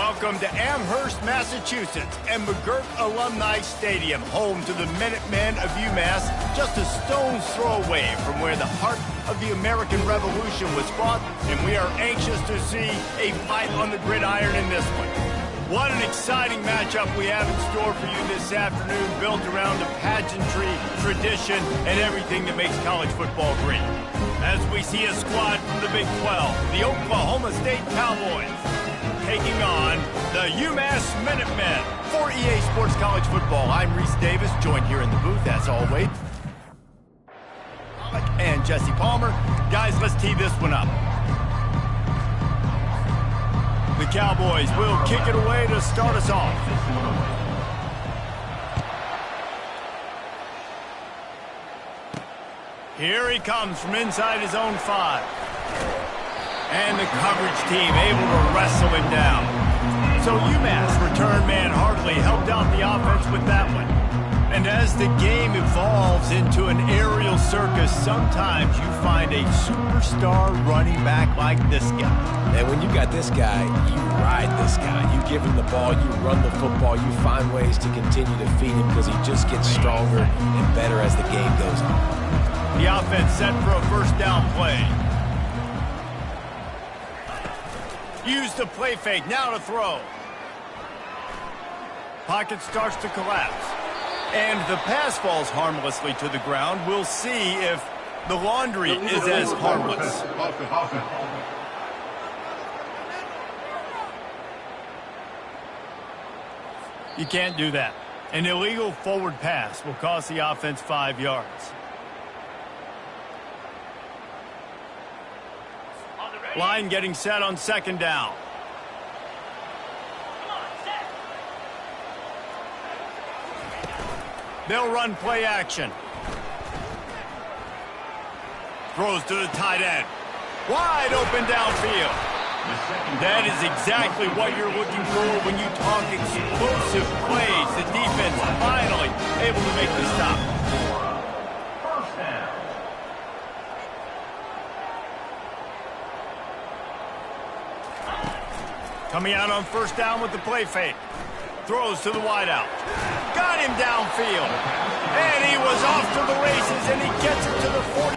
Welcome to Amherst, Massachusetts, and McGirt Alumni Stadium, home to the Minutemen of UMass, just a stone's throw away from where the heart of the American Revolution was fought, and we are anxious to see a fight on the gridiron in this one. What an exciting matchup we have in store for you this afternoon, built around the pageantry, tradition, and everything that makes college football great. As we see a squad from the Big 12, the Oklahoma State Cowboys, taking on the UMass Minutemen. For EA Sports College Football, I'm Reese Davis, joined here in the booth, as always, and Jesse Palmer. Guys, let's tee this one up. The Cowboys will kick it away to start us off. Here he comes from inside his own 5. And the coverage team able to wrestle him down. So UMass return man Hartley helped out the offense with that one. And as the game evolves into an aerial circus, sometimes you find a superstar running back like this guy. And when you got this guy, you ride this guy. You give him the ball, you run the football, you find ways to continue to feed him because he just gets stronger and better as the game goes on. The offense set for a first down play. Use the play fake, now to throw. Pocket starts to collapse. And the pass falls harmlessly to the ground. We'll see if the laundry is as harmless. You can't do that. An illegal forward pass will cost the offense 5 yards. Line getting set on second down. They'll run play action. Throws to the tight end. Wide open downfield. That is exactly what you're looking for when you talk explosive plays. The defense finally able to make the stop. Coming out on first down with the play fake. Throws to the wideout. Got him downfield. And he was off to the races, and he gets it to the 40.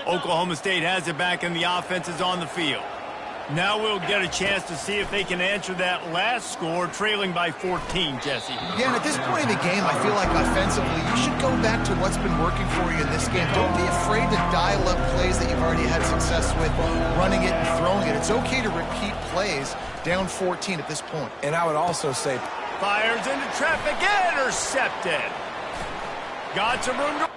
Oklahoma State has it back, and the offense is on the field. Now we'll get a chance to see if they can answer that last score, trailing by 14, Jesse. Yeah, and at this point in the game, I feel like offensively, you should go back to what's been working for you in this game. Don't be afraid to dial up plays that you've already had success with, running it and throwing it. It's okay to repeat plays down 14 at this point. And I would also say... Fires into traffic, intercepted. Got some room to...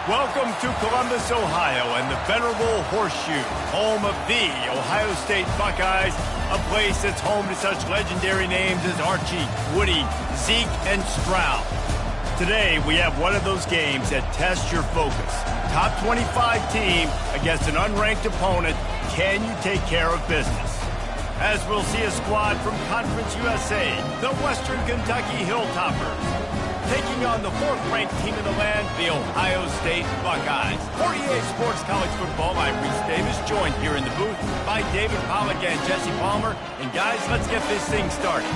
Welcome to Columbus, Ohio, and the venerable Horseshoe, home of the Ohio State Buckeyes, a place that's home to such legendary names as Archie, Woody, Zeke, and Stroud. Today, we have one of those games that tests your focus. Top 25 team against an unranked opponent. Can you take care of business? As we'll see a squad from Conference USA, the Western Kentucky Hilltoppers, taking on the fourth-ranked team in the land, the Ohio State Buckeyes. 48 Sports College Football, I'm Reese Davis, joined here in the booth by David Pollack and Jesse Palmer. And guys, let's get this thing started.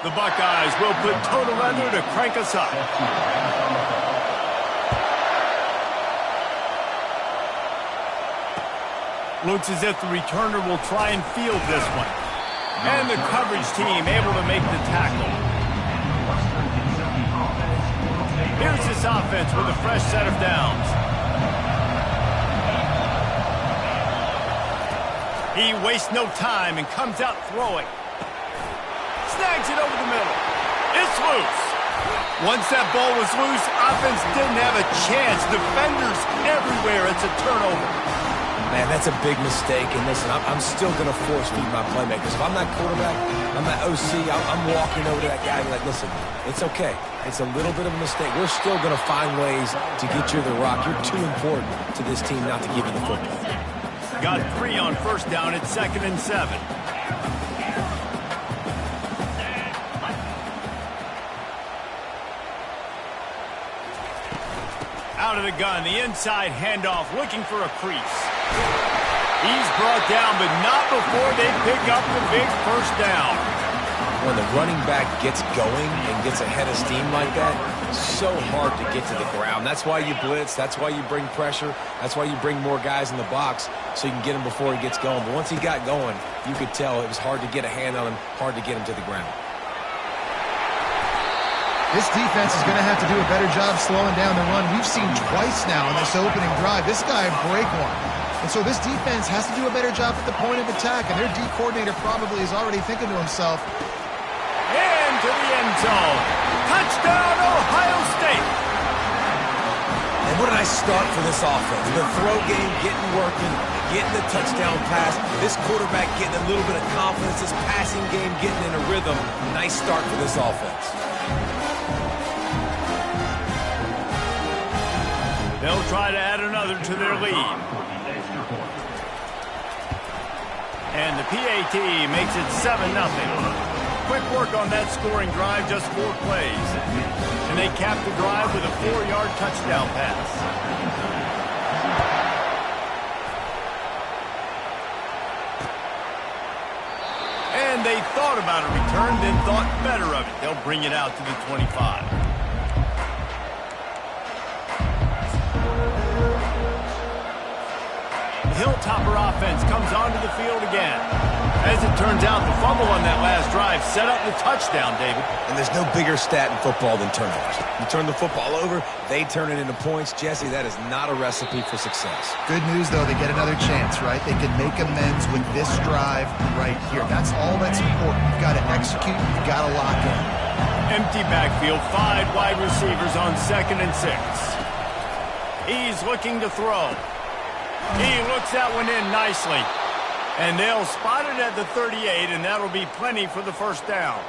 The Buckeyes will put total leather to crank us up. Looks as if the returner will try and field this one. And the coverage team able to make the tackle. Here's this offense with a fresh set of downs. He wastes no time and comes out throwing. Snags it over the middle. It's loose. Once that ball was loose, offense didn't have a chance. Defenders everywhere. It's a turnover. Man, that's a big mistake. And listen, I'm still going to force feed my playmakers. If I'm not quarterback, I'm not OC, I'm walking over to that guy and be like, listen, it's okay. It's a little bit of a mistake. We're still going to find ways to get you the rock. You're too important to this team not to give you the football. Got 3 on first down at 2nd and 7. Out of the gun, the inside handoff, looking for a crease. He's brought down, but not before they pick up the big first down. When the running back gets going and gets ahead of steam like that, it's so hard to get to the ground. That's why you blitz. That's why you bring pressure. That's why you bring more guys in the box so you can get him before he gets going. But once he got going, you could tell it was hard to get a hand on him, hard to get him to the ground. This defense is going to have to do a better job slowing down the run. We've seen twice now in this opening drive. This guy break one. And so this defense has to do a better job at the point of attack. And their D coordinator probably is already thinking to himself, into the end zone. Touchdown, Ohio State. And what a nice start for this offense. The throw game getting working, getting the touchdown pass. This quarterback getting a little bit of confidence. This passing game getting in a rhythm. Nice start for this offense. They'll try to add another to their lead. And the PAT makes it 7-0. Quick work on that scoring drive, just 4 plays. And they cap the drive with a 4-yard touchdown pass. And they thought about a return, then thought better of it. They'll bring it out to the 25. Hilltopper offense comes onto the field again. As it turns out, the fumble on that last drive set up the touchdown, David. And there's no bigger stat in football than turnovers. You turn the football over, they turn it into points. Jesse, that is not a recipe for success. Good news, though, they get another chance, right? They can make amends with this drive right here. That's all that's important. You've got to execute. You've got to lock in. Empty backfield, 5 wide receivers on 2nd and 6. He's looking to throw. He looks that one in nicely. And they'll spot it at the 38, and that'll be plenty for the first down.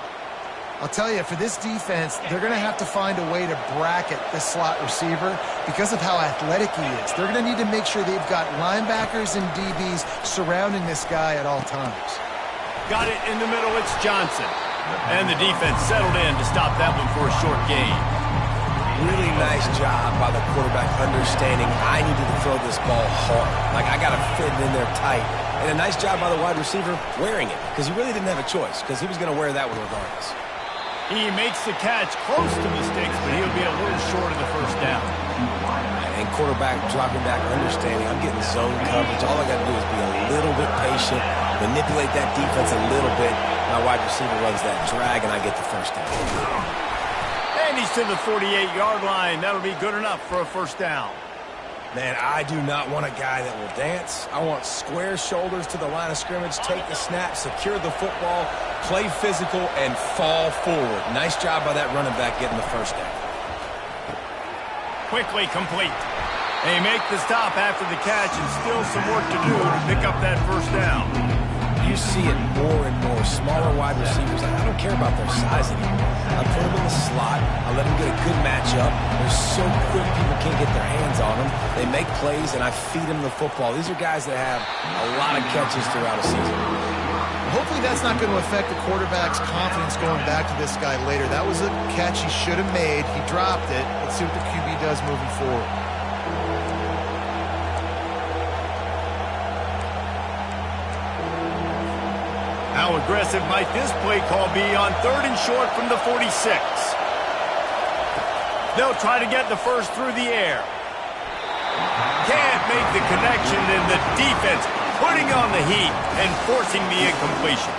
I'll tell you, for this defense, they're going to have to find a way to bracket this slot receiver because of how athletic he is. They're going to need to make sure they've got linebackers and DBs surrounding this guy at all times. Got it in the middle, it's Johnson. And the defense settled in to stop that one for a short gain. Really nice job by the quarterback understanding I needed to throw this ball hard. Like, I got to fit it in there tight. And a nice job by the wide receiver wearing it because he really didn't have a choice because he was going to wear that one regardless. He makes the catch close to mistakes, but he'll be a little short of the first down. And quarterback dropping back understanding I'm getting zone coverage. All I got to do is be a little bit patient, manipulate that defense a little bit. My wide receiver runs that drag, and I get the first down. And he's to the 48-yard line. That'll be good enough for a first down. Man, I do not want a guy that will dance. I want square shoulders to the line of scrimmage, take the snap, secure the football, play physical, and fall forward. Nice job by that running back getting the first down. Quickly complete. They make the stop after the catch and still some work to do to pick up that first down. You see it more and more. Smaller wide receivers, I don't care about their size anymore. I put them in the slot. I let them get a good matchup. They're so quick, people can't get their hands on them. They make plays, and I feed them the football. These are guys that have a lot of catches throughout a season. Hopefully that's not going to affect the quarterback's confidence going back to this guy later. That was a catch he should have made. He dropped it. Let's see what the QB does moving forward. How aggressive might this play call be on 3rd and short from the 46? They'll try to get the first through the air. Can't make the connection, and the defense putting on the heat and forcing the incompletion.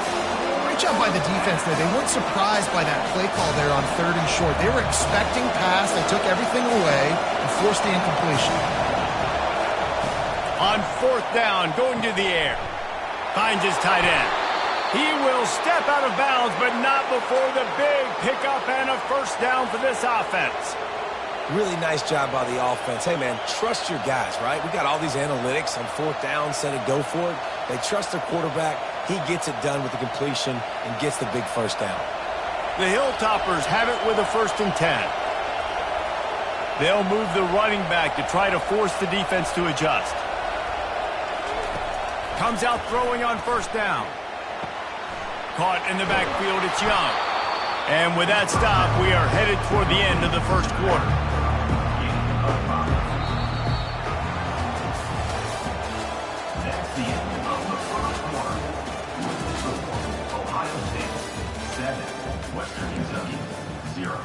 Great job by the defense there. They weren't surprised by that play call there on 3rd and short. They were expecting pass. They took everything away and forced the incompletion. On 4th down, going to the air. Finds his tight end. He will step out of bounds, but not before the big pickup and a first down for this offense. Really nice job by the offense. Hey, man, trust your guys, right? We got all these analytics on 4th down, set it, go for it. They trust their quarterback. He gets it done with the completion and gets the big first down. The Hilltoppers have it with a 1st and 10. They'll move the running back to try to force the defense to adjust. Comes out throwing on 1st down. Caught in the backfield, it's Young. And with that stop, we are headed toward the end of the first quarter. That's the end of the first quarter. Ohio State 7, Western Kentucky 0.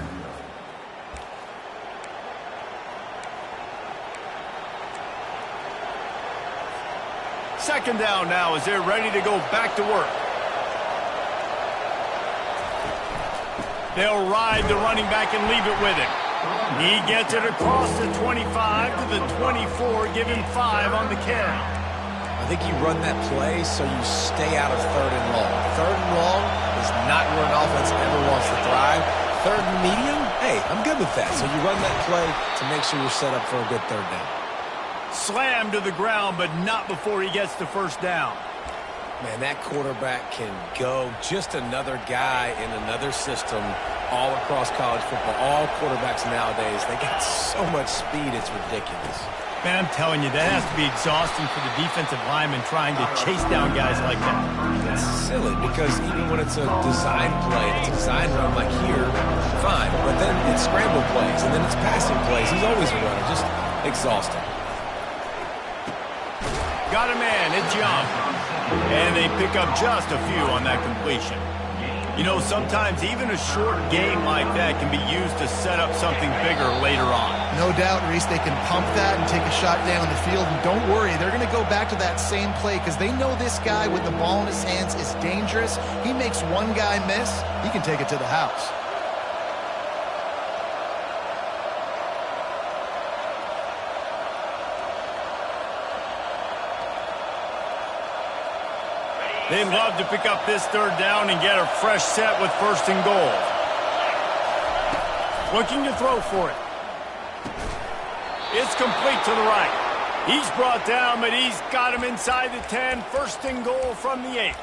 Second down now as they're ready to go back to work. They'll ride the running back and leave it with him. He gets it across the 25 to the 24, give him 5 on the carry. I think you run that play so you stay out of 3rd and long. 3rd and long is not where an offense ever wants to thrive. 3rd and medium, hey, I'm good with that. So you run that play to make sure you're set up for a good 3rd down. Slammed to the ground, but not before he gets the first down. Man, that quarterback can go. Just another guy in another system all across college football. All quarterbacks nowadays, they got so much speed, it's ridiculous. Man, I'm telling you, that has to be exhausting for the defensive lineman trying to chase down guys like that. It's silly because even when it's a design play, it's a design run like here, fine. But then it's scramble plays, and then it's passing plays. He's always a runner, just exhausting. Got a man, it's Young. And they pick up just a few on that completion. You know, sometimes even a short game like that can be used to set up something bigger later on. No doubt, Reese, they can pump that and take a shot down the field. And don't worry, they're going to go back to that same play because they know this guy with the ball in his hands is dangerous. He makes one guy miss, he can take it to the house. They'd love to pick up this 3rd down and get a fresh set with 1st and goal. Looking to throw for it. It's complete to the right. He's brought down, but he's got him inside the 10. 1st and goal from the 8.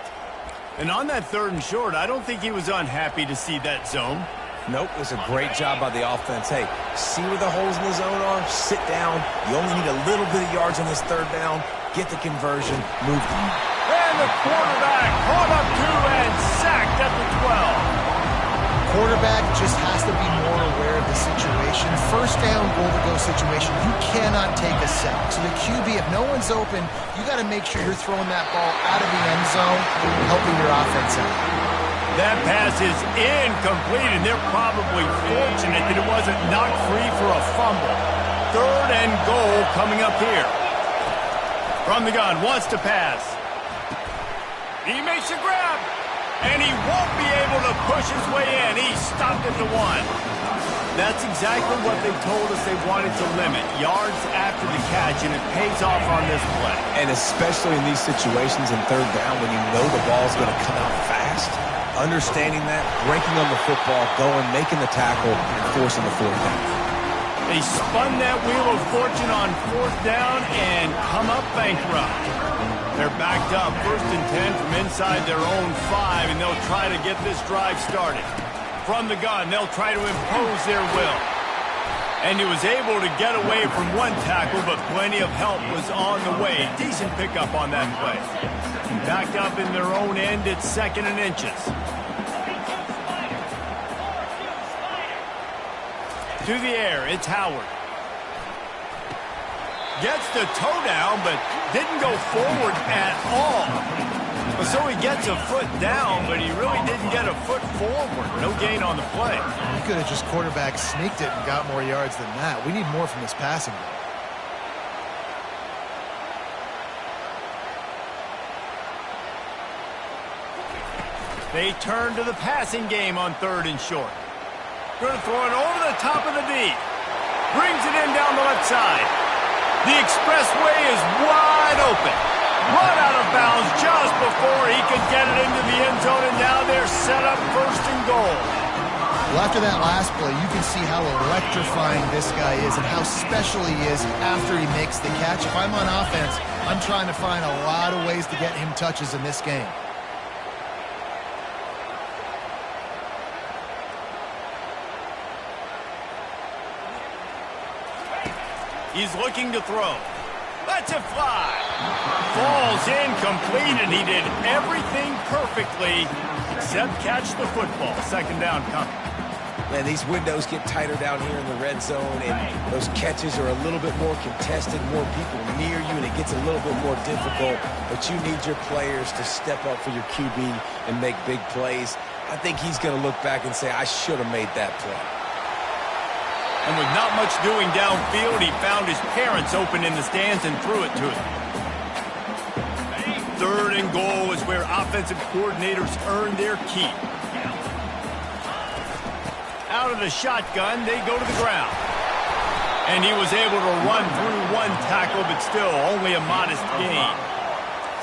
And on that 3rd and short, I don't think he was unhappy to see that zone. Nope, it was a great job by the offense. Hey, see where the holes in the zone are? Sit down. You only need a little bit of yards on this 3rd down. Get the conversion. Move them. And the quarterback caught up to and sacked at the 12. Quarterback just has to be more aware of the situation. 1st down, goal-to-go situation. You cannot take a sack. So the QB, if no one's open, you got to make sure you're throwing that ball out of the end zone, helping your offense out. That pass is incomplete, and they're probably fortunate that it wasn't knocked free for a fumble. 3rd and goal coming up here. From the gun, wants to pass. He makes a grab, and he won't be able to push his way in. He stopped at the 1. That's exactly what they told us they wanted to limit. Yards after the catch, and it pays off on this play. And especially in these situations in third down when you know the ball's going to come out fast, understanding that, breaking on the football, going, making the tackle, and forcing the fourth down. They spun that wheel of fortune on fourth down and come up bankrupt. They're backed up, 1st and 10 from inside their own 5, and they'll try to get this drive started. From the gun, they'll try to impose their will. And he was able to get away from one tackle, but plenty of help was on the way. Decent pickup on that play. Backed up in their own end, it's 2nd and inches. To the air, it's Howard. Gets the toe down, but didn't go forward at all. So he gets a foot down, but he really didn't get a foot forward. No gain on the play. He could have just quarterback sneaked it and got more yards than that. We need more from this passing game. They turn to the passing game on 3rd and short. Going to throw it over the top of the D. Brings it in down the left side. The expressway is wide open. Run out of bounds just before he could get it into the end zone, and now they're set up 1st and goal. Well, after that last play, you can see how electrifying this guy is and how special he is after he makes the catch. If I'm on offense, I'm trying to find a lot of ways to get him touches in this game. He's looking to throw. Lets it fly. Falls incomplete, and he did everything perfectly except catch the football. 2nd down coming. Man, these windows get tighter down here in the red zone, and those catches are a little bit more contested, more people near you, and it gets a little bit more difficult. But you need your players to step up for your QB and make big plays. I think he's going to look back and say, I should have made that play. And with not much doing downfield, he found his parents open in the stands and threw it to him. 3rd and goal is where offensive coordinators earn their keep. Out of the shotgun, they go to the ground. And he was able to run through one tackle, but still only a modest gain.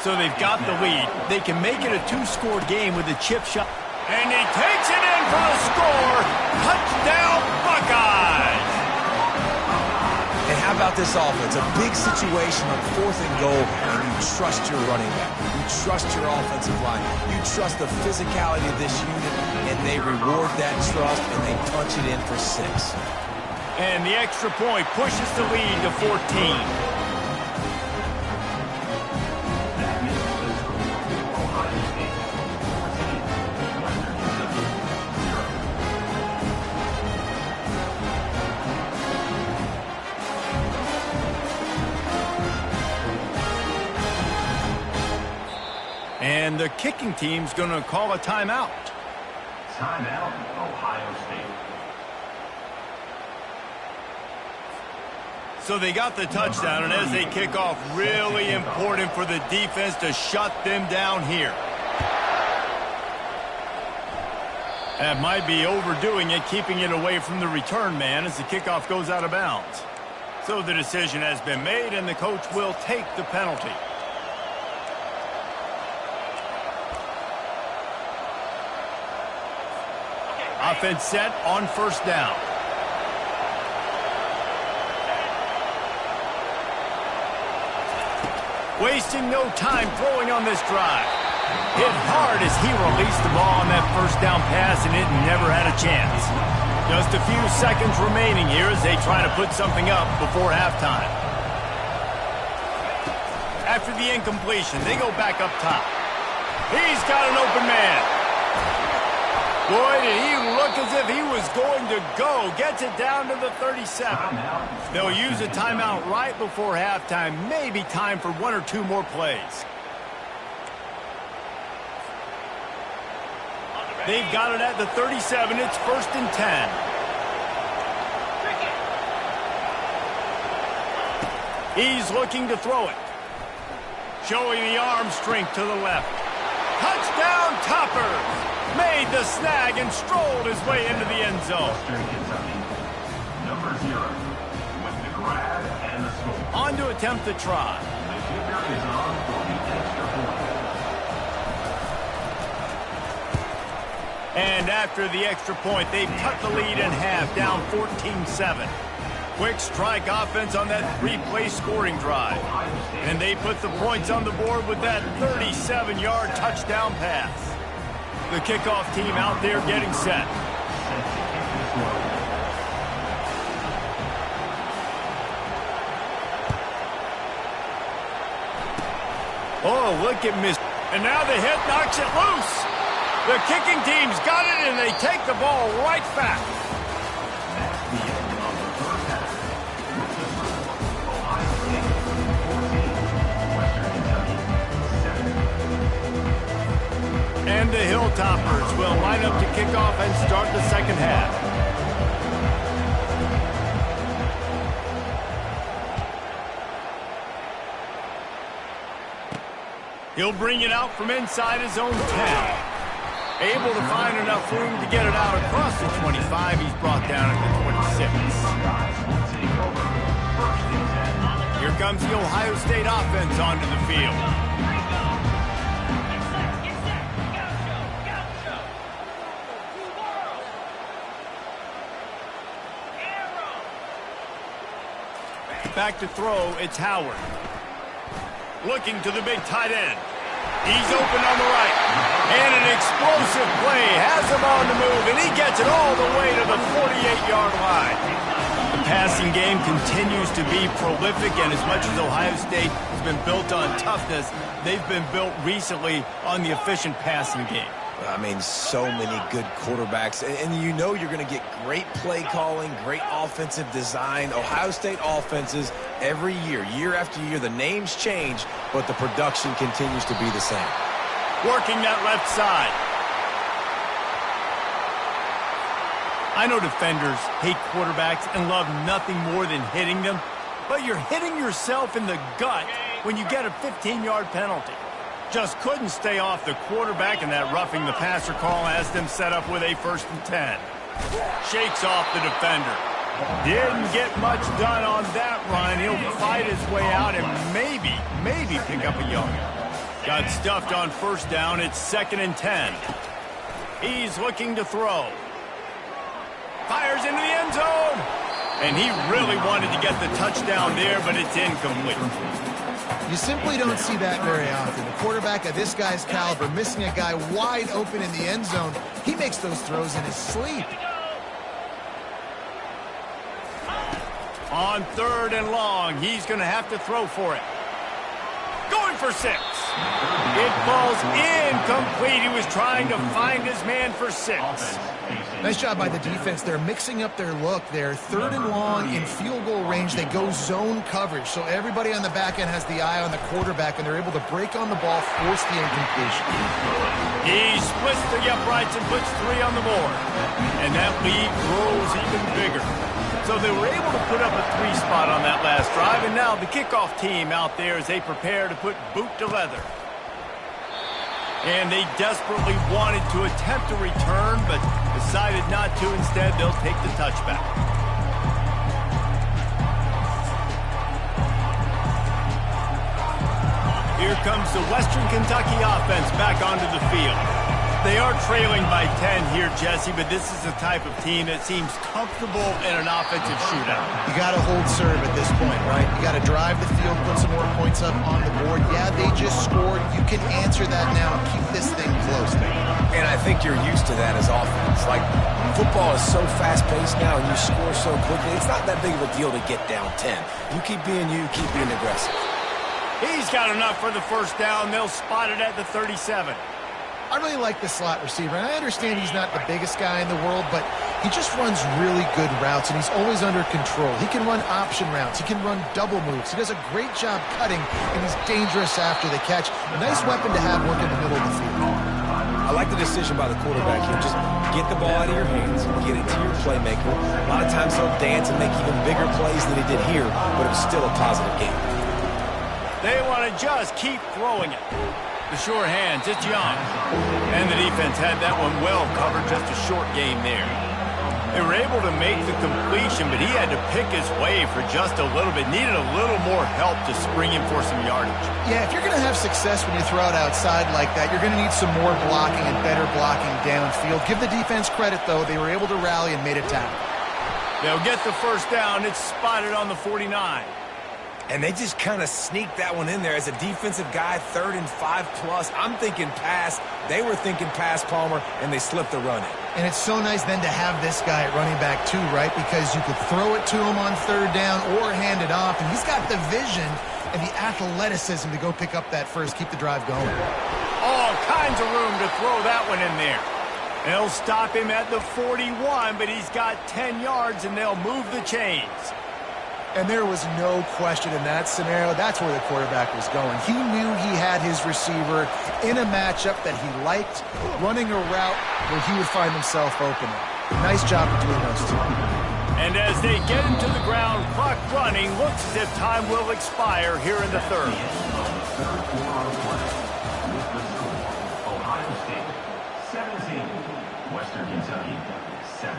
So they've got the lead. They can make it a 2-score game with a chip shot. And he takes it in for the score. Touchdown, Buckeyes! And how about this offense? A big situation on 4th and goal, and you trust your running back. You trust your offensive line. You trust the physicality of this unit, and they reward that trust, and they punch it in for 6. And the extra point pushes the lead to 14. And the kicking team's going to call a timeout. Timeout, Ohio State. So they got the touchdown, and as they kick off, really important for the defense to shut them down here. That might be overdoing it, keeping it away from the return man as the kickoff goes out of bounds. So the decision has been made, and the coach will take the penalty. Offense set on 1st down. Wasting no time throwing on this drive. Hit hard as he released the ball on that 1st down pass, and it never had a chance. Just a few seconds remaining here as they try to put something up before halftime. After the incompletion, they go back up top. He's got an open man. Boy, did he look as if he was going to go. Gets it down to the 37. They'll use a timeout right before halftime. Maybe time for 1 or 2 more plays. They've got it at the 37. It's 1st and 10. He's looking to throw it. Showing the arm strength to the left. Touchdown, Toppers! Made the snag and strolled his way into the end zone. with the grab and the score. On to attempt the try. The kicker is on for the extra point. And after the extra point, they've cut the lead in half, down 14-7. Quick strike offense on that three-play scoring drive. And they put the points on the board with that 37-yard touchdown pass. The kickoff team out there getting set. Oh, look at Miss. And now the hit knocks it loose. The kicking team's got it, and they take the ball right back. That's the end of the first half. With the score, Ohio State 14, Western Kentucky 7. And the Hilltoppers will line up to kick off and start the second half. He'll bring it out from inside his own 10. Able to find enough room to get it out across the 25. He's brought down at the 26. Here comes the Ohio State offense onto the field. Back to throw, it's Howard. Looking to the big tight end. He's open on the right. And an explosive play has him on the move, and he gets it all the way to the 48-yard line. The passing game continues to be prolific, and as much as Ohio State has been built on toughness, they've been built recently on the efficient passing game. I mean, so many good quarterbacks. And you know you're going to get great play calling, great offensive design. Ohio State offenses every year, year after year, the names change, but the production continues to be the same. Working that left side. I know defenders hate quarterbacks and love nothing more than hitting them, but you're hitting yourself in the gut when you get a 15-yard penalty. Just couldn't stay off the quarterback, and that roughing the passer call has them set up with a 1st and 10. Shakes off the defender. Didn't get much done on that run. He'll fight his way out and maybe pick up a yard. Got stuffed on 1st down. It's 2nd and 10. He's looking to throw. Fires into the end zone. And he really wanted to get the touchdown there, but it's incomplete. You simply don't see that very often. A quarterback of this guy's caliber missing a guy wide open in the end zone. He makes those throws in his sleep. On 3rd and long, he's going to have to throw for it. Going for 6. It falls incomplete. He was trying to find his man for 6. Nice job by the defense. They're mixing up their look. They're 3rd and long in field goal range. They go zone coverage, so everybody on the back end has the eye on the quarterback, and they're able to break on the ball, force the incompletion. He splits the uprights and puts 3 on the board. And that lead grows even bigger. So they were able to put up a 3 spot on that last drive, and now the kickoff team out there as they prepare to put boot to leather. And they desperately wanted to attempt a return, but decided not to. Instead, they'll take the touchback. Here comes the Western Kentucky offense back onto the field. They are trailing by 10 here, Jesse, but this is the type of team that seems comfortable in an offensive shootout. You got to hold serve at this point, right? You got to drive the field, put some more points up on the board. Yeah, they just scored. You can answer that now and keep this thing close. And I think you're used to that as offense. Like, football is so fast-paced now, and you score so quickly. It's not that big of a deal to get down 10. You keep being you, keep being aggressive. He's got enough for the 1st down. They'll spot it at the 37. I really like the slot receiver, and I understand he's not the biggest guy in the world, but he just runs really good routes, and he's always under control. He can run option routes. He can run double moves. He does a great job cutting, and he's dangerous after the catch. A nice weapon to have working in the middle of the field. I like the decision by the quarterback here. Just get the ball out of your hands, get it to your playmaker. A lot of times he'll dance and make even bigger plays than he did here, but it was still a positive game. They want to just keep throwing it. The sure hands, it's Young. And the defense had that one well covered, just a short game there. They were able to make the completion, but he had to pick his way for just a little bit. Needed a little more help to spring him for some yardage. Yeah, if you're going to have success when you throw it outside like that, you're going to need some more blocking and better blocking downfield. Give the defense credit, though. They were able to rally and made a tackle. They'll get the first down. It's spotted on the 49. And they just kind of sneaked that one in there. As a defensive guy, 3rd and 5+. I'm thinking pass. They were thinking pass, Palmer, and they slipped the run in. And it's so nice then to have this guy at running back too, right? Because you could throw it to him on 3rd down or hand it off. And he's got the vision and the athleticism to go pick up that first, keep the drive going. All kinds of room to throw that one in there. They'll stop him at the 41, but he's got 10 yards, and they'll move the chains. And there was no question in that scenario. That's where the quarterback was going. He knew he had his receiver in a matchup that he liked, running a route where he would find himself open. Nice job between those two. And as they get him to the ground, clock running, looks as if time will expire here in the third. Third quarter of play. With the score, Ohio State 17, Western Kentucky 7.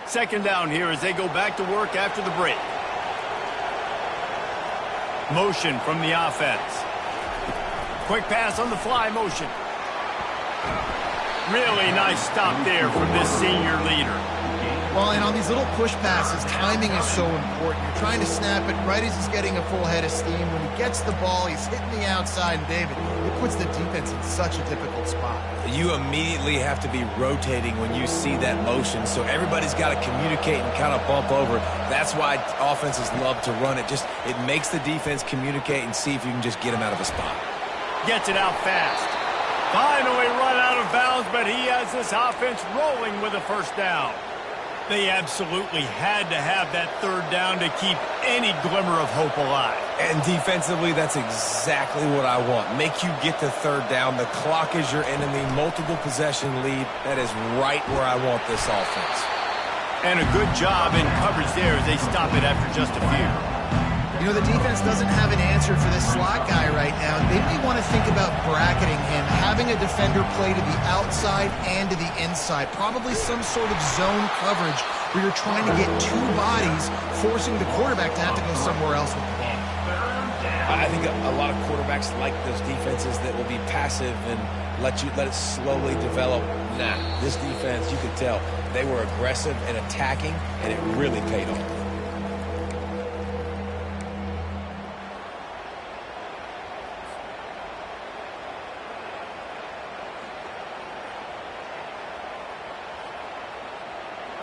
Second down here as they go back to work after the break. Motion from the offense. Quick pass on the fly motion. Really nice stop there from this senior leader. Well, and on these little push passes, timing is so important. You're trying to snap it right as he's getting a full head of steam. When he gets the ball, he's hitting the outside, and David, it puts the defense in such a difficult spot. You immediately have to be rotating when you see that motion, so everybody's got to communicate and kind of bump over. That's why offenses love to run it. Just it makes the defense communicate and see if you can just get him out of a spot. Gets it out fast. Finally run out of bounds, but he has this offense rolling with a first down. They absolutely had to have that third down to keep any glimmer of hope alive. And defensively, that's exactly what I want. Make you get the third down. The clock is your enemy. Multiple possession lead. That is right where I want this offense. And a good job in coverage there as they stop it after just a few. You know, the defense doesn't have an answer for this slot guy right now. They may want to think about bracketing him, having a defender play to the outside and to the inside. Probably some sort of zone coverage where you're trying to get two bodies, forcing the quarterback to have to go somewhere else with the ball. I think a lot of quarterbacks like those defenses that will be passive and let it slowly develop. Nah, this defense, you could tell, they were aggressive and attacking, and it really paid off.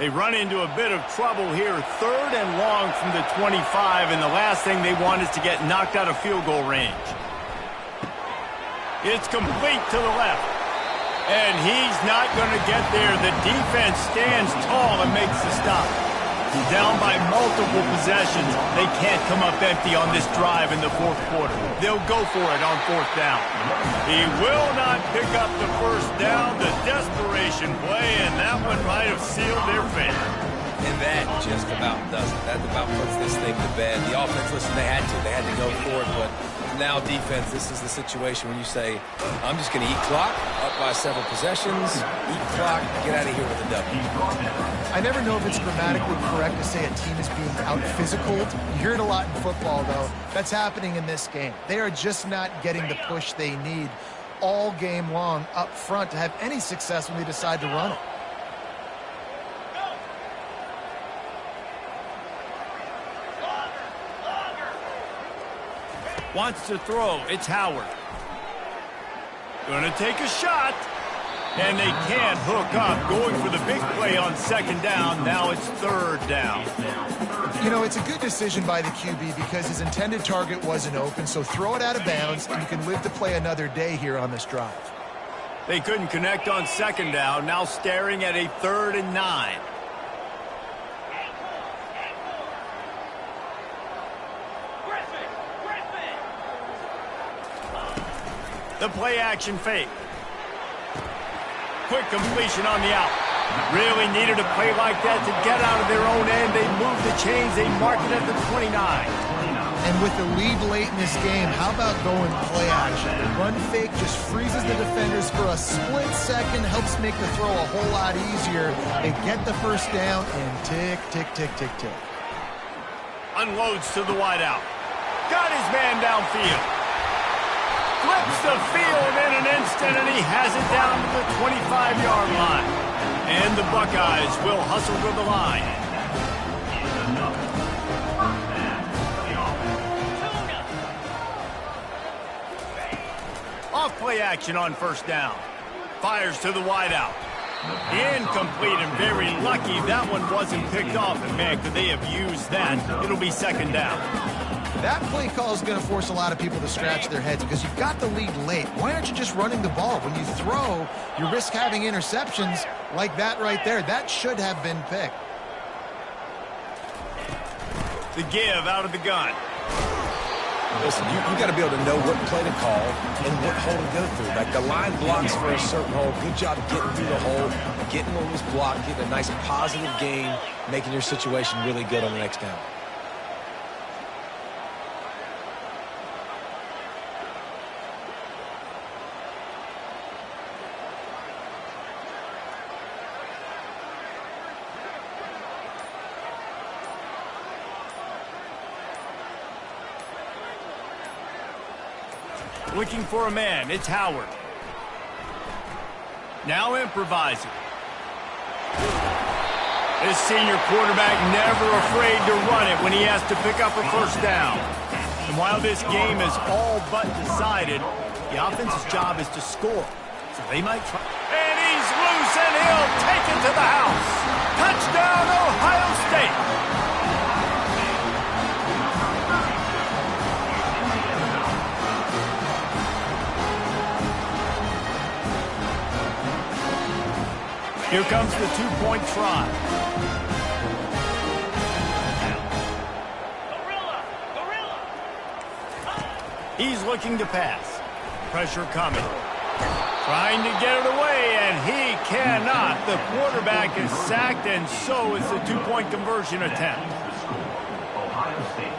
They run into a bit of trouble here. 3rd and long from the 25, and the last thing they want is to get knocked out of field goal range. It's complete to the left. And he's not going to get there. The defense stands tall and makes the stop. Down by multiple possessions. They can't come up empty on this drive in the fourth quarter. They'll go for it on 4th down. He will not pick up the first down. The desperation play, and that one might have sealed their fate. And that just about does it. That about puts this thing to bed. The offense, listen, they had to go for it, but now defense, this is the situation when you say, I'm just going to eat clock, up by several possessions, eat clock, get out of here with a W. I never know if it's grammatically correct to say a team is being out-physical. You hear it a lot in football, though. That's happening in this game. They are just not getting the push they need all game long up front to have any success when they decide to run it. Wants to throw. It's Howard. Going to take a shot. And they can't hook up. Going for the big play on 2nd down. Now it's 3rd down. You know, it's a good decision by the QB because his intended target wasn't open, so throw it out of bounds, and you can live to play another day here on this drive. They couldn't connect on 2nd down. Now staring at a 3rd and 9. The play action fake. Quick completion on the out. Really needed a play like that to get out of their own end. They move the chains. They mark it at the 29. And with the lead late in this game, how about going play action? The run fake just freezes the defenders for a split second, helps make the throw a whole lot easier. They get the first down and tick, tick, tick, tick, tick. Unloads to the wideout. Got his man downfield. Flips the field in an instant, and he has it down to the 25-yard line. And the Buckeyes will hustle to the line. Off play action on first down. Fires to the wideout. Incomplete, and very lucky that one wasn't picked off. And man, could they have used that? It'll be second down. That play call is going to force a lot of people to scratch their heads because you've got the lead late. Why aren't you just running the ball? When you throw, you risk having interceptions like that right there. That should have been picked. The give out of the gun. Listen, you got to be able to know what play to call and what hole to go through. Like the line blocks for a certain hole. Good job getting through the hole, getting what was blocked, getting a nice positive gain, making your situation really good on the next down. Looking for a man. It's Howard. Now improvising. This senior quarterback never afraid to run it when he has to pick up a first down. And while this game is all but decided, the offense's job is to score. So they might try. And he's loose, and he'll take it to the house. Touchdown, Ohio State. Here comes the two-point try. He's looking to pass. Pressure coming. Trying to get it away, and he cannot. The quarterback is sacked, and so is the two-point conversion attempt. Ohio State,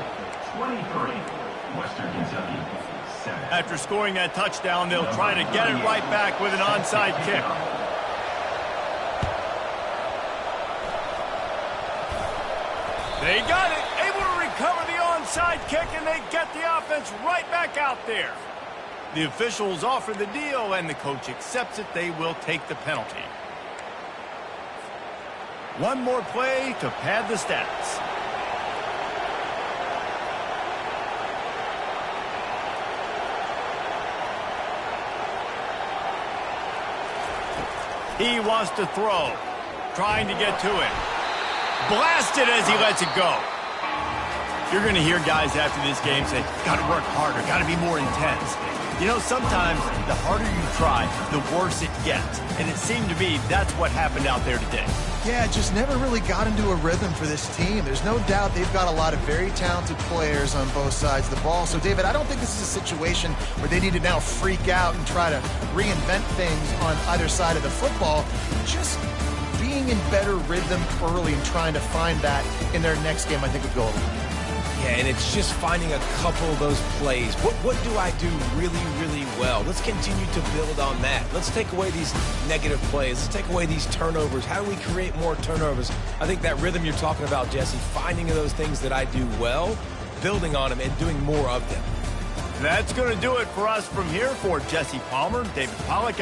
23. Western Kentucky, 7. After scoring that touchdown, they'll try to get it right back with an onside kick. They got it, able to recover the onside kick, and they get the offense right back out there. The officials offer the deal, and the coach accepts it. They will take the penalty. One more play to pad the stats. He wants to throw, trying to get to it. Blasted as he lets it go. You're going to hear guys after this game say, got to work harder, got to be more intense. You know, sometimes the harder you try, the worse it gets. And it seemed to me that's what happened out there today. Yeah, it just never really got into a rhythm for this team. There's no doubt they've got a lot of very talented players on both sides of the ball. So, David, I don't think this is a situation where they need to now freak out and try to reinvent things on either side of the football. Just being in better rhythm early and trying to find that in their next game, I think would go a long way. Yeah, and it's just finding a couple of those plays. What do I do really, really well? Let's continue to build on that. Let's take away these negative plays. Let's take away these turnovers. How do we create more turnovers? I think that rhythm you're talking about, Jesse, finding those things that I do well, building on them, and doing more of them. That's going to do it for us from here. For Jesse Palmer, David Pollack,